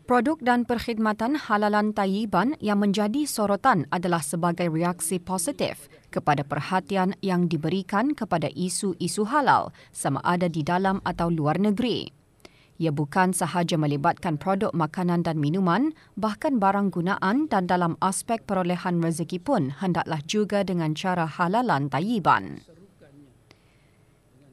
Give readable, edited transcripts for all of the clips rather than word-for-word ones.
Produk dan perkhidmatan halalan Tayyiban yang menjadi sorotan adalah sebagai reaksi positif kepada perhatian yang diberikan kepada isu-isu halal sama ada di dalam atau luar negeri. Ia bukan sahaja melibatkan produk makanan dan minuman, bahkan barang gunaan dan dalam aspek perolehan rezeki pun hendaklah juga dengan cara halalan Tayyiban.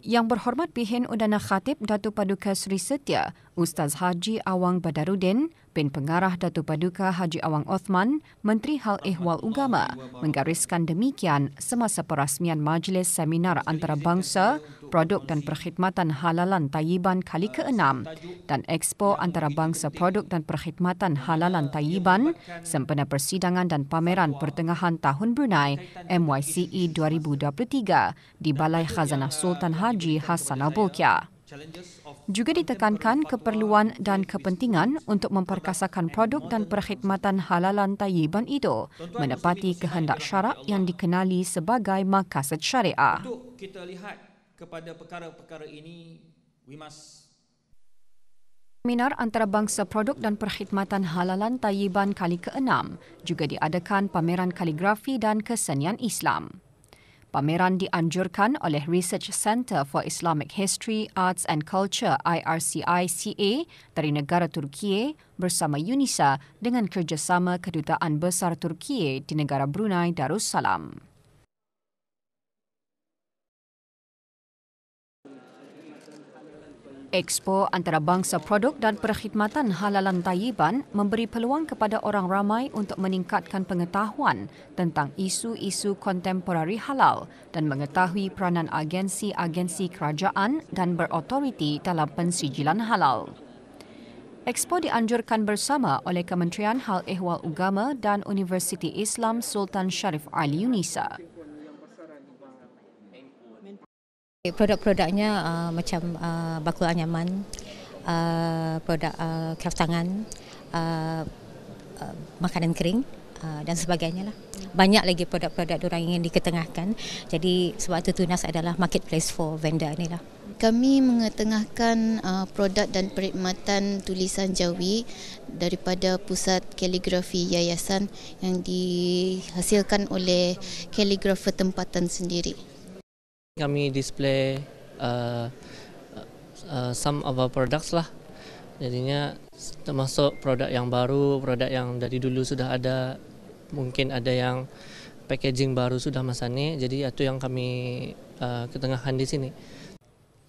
Yang berhormat Pihin Udana Khatib Datu Paduka Sri Setia, Ustaz Haji Awang Badarudin, bin Pengarah Datu Paduka Haji Awang Othman, Menteri Hal Ehwal Agama, menggariskan demikian semasa perasmian Majlis Seminar Antarabangsa Produk dan Perkhidmatan Halalan Tayyiban kali ke-6 dan Expo Antarabangsa Produk dan Perkhidmatan Halalan Tayyiban sempena persidangan dan pameran pertengahan tahun Brunei MYCE 2023 di Balai Khazanah Sultan Haji Hassan Al-Bolkiah. Juga ditekankan keperluan dan kepentingan untuk memperkasakan produk dan perkhidmatan halalan Tayyiban itu menepati kehendak syarak yang dikenali sebagai maqasid syariah. Untuk kita lihat kepada perkara-perkara ini, Seminar Antarabangsa Produk dan Perkhidmatan Halalan Tayyiban kali ke-6 juga diadakan pameran kaligrafi dan kesenian Islam. Pameran dianjurkan oleh Research Centre for Islamic History, Arts and Culture IRCI-CA dari negara Turkiye bersama UNISA dengan kerjasama Kedutaan Besar Turkiye di negara Brunei Darussalam. Expo Antarabangsa Produk dan Perkhidmatan Halalan Tayyiban memberi peluang kepada orang ramai untuk meningkatkan pengetahuan tentang isu-isu kontemporari halal dan mengetahui peranan agensi-agensi kerajaan dan berautoriti dalam pensijilan halal. Expo dianjurkan bersama oleh Kementerian Hal Ehwal Agama dan Universiti Islam Sultan Sharif Ali UNISA. Produk-produknya macam bakul anyaman, produk kraft tangan, makanan kering dan sebagainya lah. Banyak lagi produk-produk diorang ingin diketengahkan. Jadi sebab itu Tunas adalah marketplace for vendor ni lah. Kami mengetengahkan produk dan perkhidmatan tulisan Jawi daripada Pusat Kaligrafi Yayasan yang dihasilkan oleh kaligrafer tempatan sendiri. Kami display some of our products lah. Jadinya termasuk produk yang baru, produk yang dari dulu sudah ada, mungkin ada yang packaging baru sudah masa ni. Jadi itu yang kami ketengahkan di sini.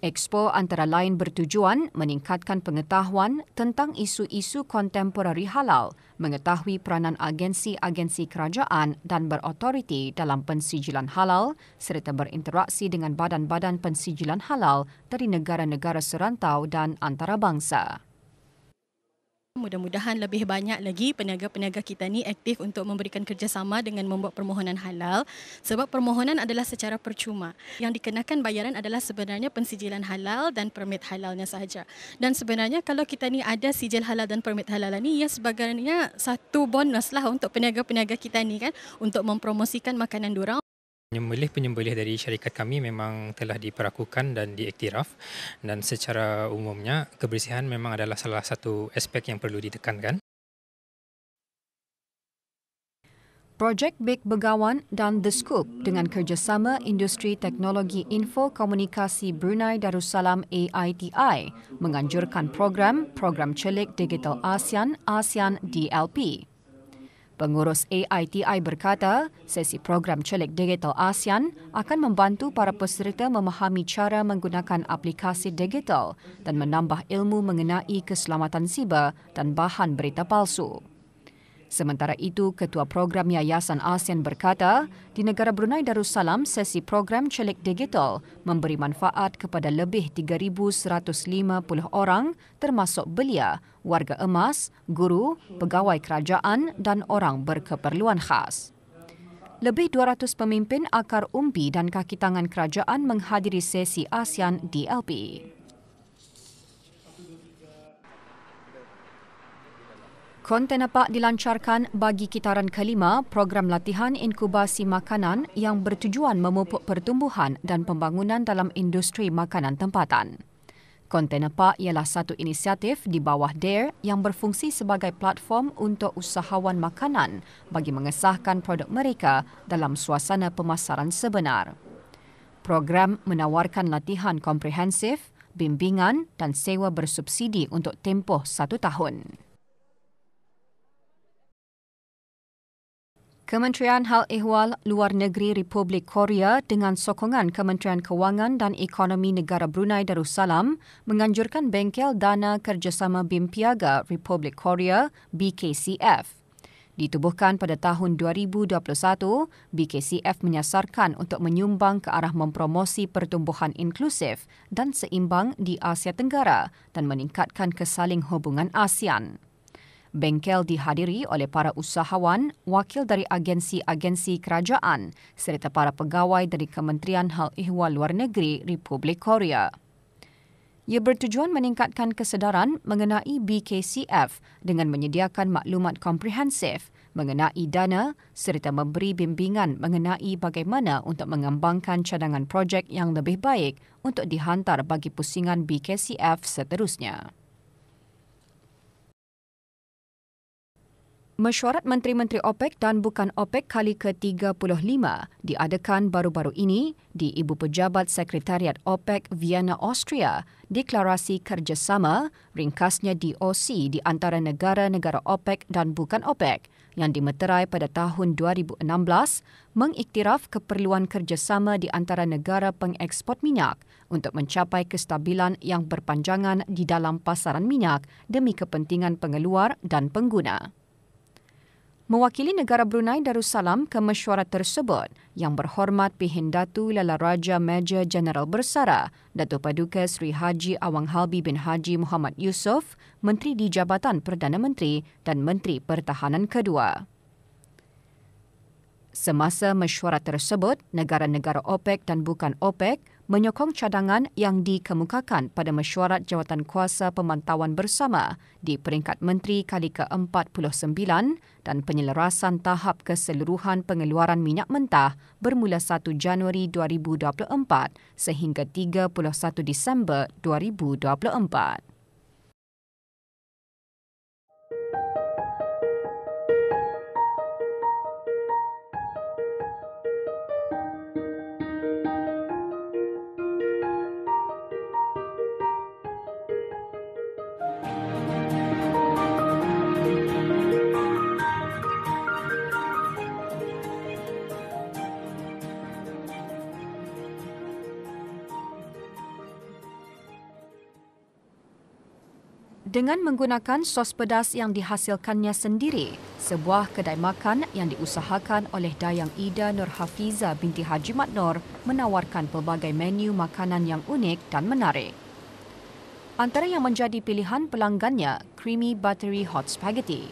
Expo antara lain bertujuan meningkatkan pengetahuan tentang isu-isu kontemporari halal, mengetahui peranan agensi-agensi kerajaan dan berautoriti dalam pensijilan halal serta berinteraksi dengan badan-badan pensijilan halal dari negara-negara serantau dan antarabangsa. Mudah-mudahan lebih banyak lagi peniaga-peniaga kita ni aktif untuk memberikan kerjasama dengan membuat permohonan halal sebab permohonan adalah secara percuma. Yang dikenakan bayaran adalah sebenarnya pensijilan halal dan permit halalnya sahaja. Dan sebenarnya kalau kita ni ada sijil halal dan permit halal ni, ia sebagainya satu bonus lah untuk peniaga-peniaga kita ni kan untuk mempromosikan makanan diorang. Penyembelih dari syarikat kami memang telah diperakukan dan diiktiraf dan secara umumnya kebersihan memang adalah salah satu aspek yang perlu ditekankan. Projek Big Begawan dan The Scoop dengan kerjasama Industri Teknologi Info Komunikasi Brunei Darussalam AITI menganjurkan program Celik Digital ASEAN DLP. Pengurus AITI berkata, sesi program Celik Digital ASEAN akan membantu para peserta memahami cara menggunakan aplikasi digital dan menambah ilmu mengenai keselamatan siber dan bahan berita palsu. Sementara itu, Ketua Program Yayasan ASEAN berkata, di negara Brunei Darussalam, sesi program Celik Digital memberi manfaat kepada lebih 3,150 orang termasuk belia, warga emas, guru, pegawai kerajaan dan orang berkeperluan khas. Lebih 200 pemimpin akar umbi dan kaki tangan kerajaan menghadiri sesi ASEAN DLP. Kontenapak dilancarkan bagi kitaran kelima program latihan inkubasi makanan yang bertujuan memupuk pertumbuhan dan pembangunan dalam industri makanan tempatan. Container Park ialah satu inisiatif di bawah DARE yang berfungsi sebagai platform untuk usahawan makanan bagi mengesahkan produk mereka dalam suasana pemasaran sebenar. Program menawarkan latihan komprehensif, bimbingan dan sewa bersubsidi untuk tempoh 1 tahun. Kementerian Hal Ehwal Luar Negeri Republik Korea dengan sokongan Kementerian Kewangan dan Ekonomi Negara Brunei Darussalam menganjurkan Bengkel Dana Kerjasama BIM-Piaga Republik Korea BKCF. Ditubuhkan pada tahun 2021, BKCF menyasarkan untuk menyumbang ke arah mempromosi pertumbuhan inklusif dan seimbang di Asia Tenggara dan meningkatkan kesaling hubungan ASEAN. Bengkel dihadiri oleh para usahawan, wakil dari agensi-agensi kerajaan serta para pegawai dari Kementerian Hal Ehwal Luar Negeri Republik Korea. Ia bertujuan meningkatkan kesedaran mengenai BKCF dengan menyediakan maklumat komprehensif mengenai dana serta memberi bimbingan mengenai bagaimana untuk mengembangkan cadangan projek yang lebih baik untuk dihantar bagi pusingan BKCF seterusnya. Mesyuarat Menteri-Menteri OPEC dan bukan OPEC kali ke-35 diadakan baru-baru ini di Ibu Pejabat Sekretariat OPEC Vienna, Austria. Deklarasi kerjasama, ringkasnya DOC di antara negara-negara OPEC dan bukan OPEC yang dimeterai pada tahun 2016 mengiktiraf keperluan kerjasama di antara negara pengeksport minyak untuk mencapai kestabilan yang berpanjangan di dalam pasaran minyak demi kepentingan pengeluar dan pengguna. Mewakili negara Brunei Darussalam ke mesyuarat tersebut, Yang Berhormat Pihindatu Lala Raja Major Jeneral Bersara, Datuk Paduka Sri Haji Awang Halbi bin Haji Muhammad Yusof, Menteri di Jabatan Perdana Menteri dan Menteri Pertahanan kedua. Semasa mesyuarat tersebut, negara-negara OPEC dan bukan OPEC menyokong cadangan yang dikemukakan pada mesyuarat Jawatankuasa Pemantauan Bersama di peringkat Menteri kali ke-49 dan penyelarasan tahap keseluruhan pengeluaran minyak mentah bermula 1 Januari 2024 sehingga 31 Disember 2024. Dengan menggunakan sos pedas yang dihasilkannya sendiri, sebuah kedai makan yang diusahakan oleh Dayang Ida Nur Hafiza binti Haji Mat Nur menawarkan pelbagai menu makanan yang unik dan menarik. Antara yang menjadi pilihan pelanggannya, creamy buttery hot spaghetti.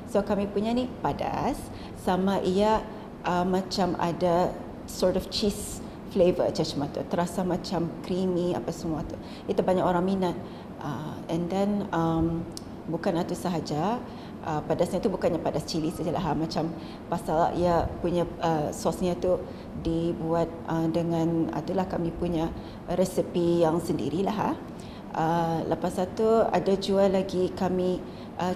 So kami punya ni padas sama ia macam ada sort of cheese flavor macam tu, terasa macam creamy apa semua tu. Itu banyak orang minat. And then bukan itu sahaja, padasnya tu bukannya padas cili sajalah, macam pasal ia punya sosnya tu dibuat dengan itulah kami punya resepi yang sendirilah. Lepas tu ada jual lagi kami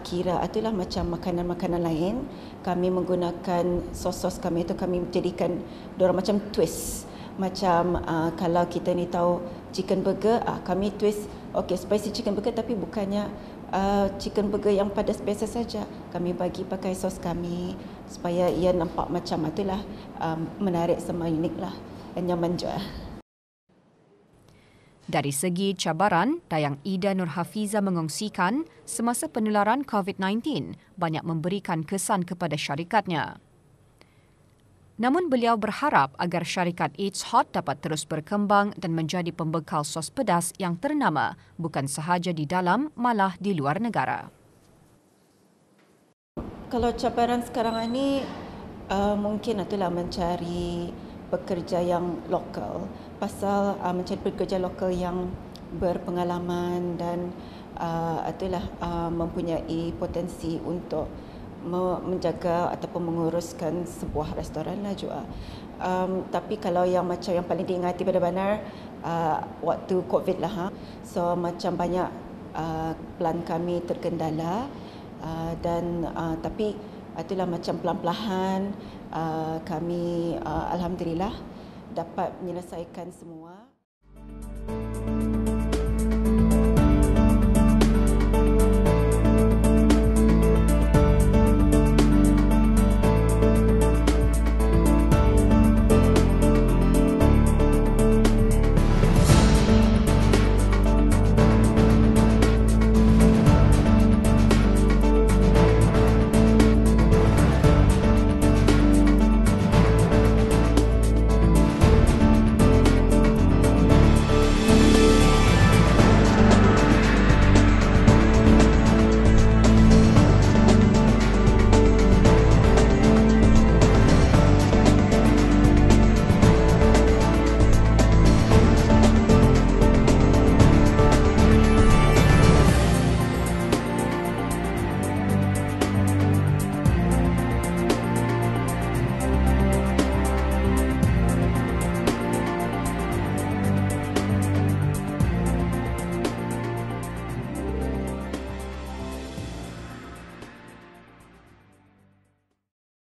kira itulah macam makanan-makanan lain. Kami menggunakan sos-sos kami tu kami jadikan dorang macam twist. Macam kalau kita ni tahu chicken burger, kami twist okey spicy chicken burger tapi bukannya chicken burger yang padas biasa saja. Kami bagi pakai sos kami supaya ia nampak macam itulah menarik sama uniklah dan nyaman jual. Dari segi cabaran, Dayang Ida Nur Hafiza mengongsikan semasa penularan COVID-19 banyak memberikan kesan kepada syarikatnya. Namun beliau berharap agar syarikat Eats Hot dapat terus berkembang dan menjadi pembekal sos pedas yang ternama bukan sahaja di dalam malah di luar negara. Kalau cabaran sekarang ini mungkin itulah mencari pekerja yang lokal. Pasal mencari pekerja lokal yang berpengalaman dan itulah mempunyai potensi untuk menjaga ataupun menguruskan sebuah restoran lah juga. Tapi kalau yang macam yang paling diingati pada Banar waktu COVID lah. So macam banyak plan kami terkendala dan tapi itulah macam pelan-pelan kami alhamdulillah dapat menyelesaikan semua.